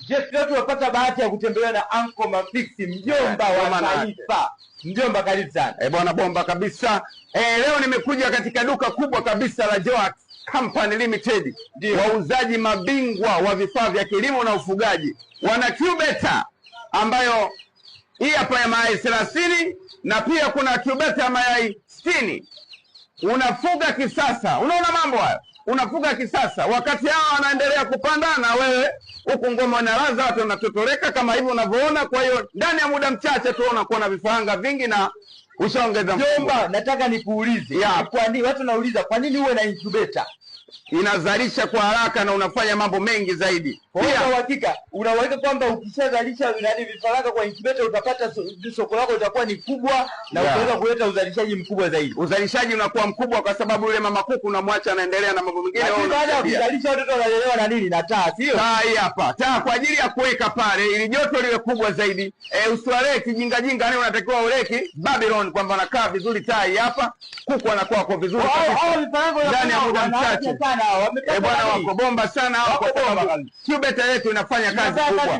Jeff, leo tumepata bahati ya kutembelewa na Uncle Mafix, mjomba wa taifa. Mjomba, karibu sana. Bwana bomba kabisa. Leo nimekuja katika duka kubwa kabisa la Joax Company Limited. Wauzaji mabingwa wa vifaa vya kilimo na ufugaji. Wana incubator ambayo hii hapa ya mayai 30 na pia kuna incubator ya mayai 60. Unafuga kisasa. Unaona mambo hayo? Unafuga kisasa. Wakati hao wanaendelea kupanda na wewe huku ngoma inalaza, watu wanatotoleka kama hivyo unavyoona. Kwa hiyo ndani ya muda mchache tu unakuwa na vifaranga vingi na ushaongeza. Mjomba, nataka nikuulize. Kwa nini watu nauliza kwa nini uwe na incubator? Inazalisha kwa haraka na unafanya mambo mengi zaidi. Kwa hakika unaweza kwamba ukishazalisha vifaranga kwa incubator utapata soko lako litakuwa ni kubwa na utaweza kuleta uzalishaji mkubwa zaidi. Uzalishaji unakuwa mkubwa kwa sababu yule mama kuku unamwacha anaendelea na mambo mengine. Baada ya kuzalisha watoto wanalelewa na nini? Na taa, sio? Taa hii hapa. Taa kwa ajili ya kuweka pale ili joto liwe kubwa zaidi. Usiwaleki jinga jinga, unatakiwa uleki Babylon kwamba anakaa vizuri. Taa hii hapa. Kuku anakuwa kwa vizuri kabisa. Ndani ya muda mchache. Bwana wako bomba sana hao, kwa sababu incubator yetu inafanya kazi kubwa.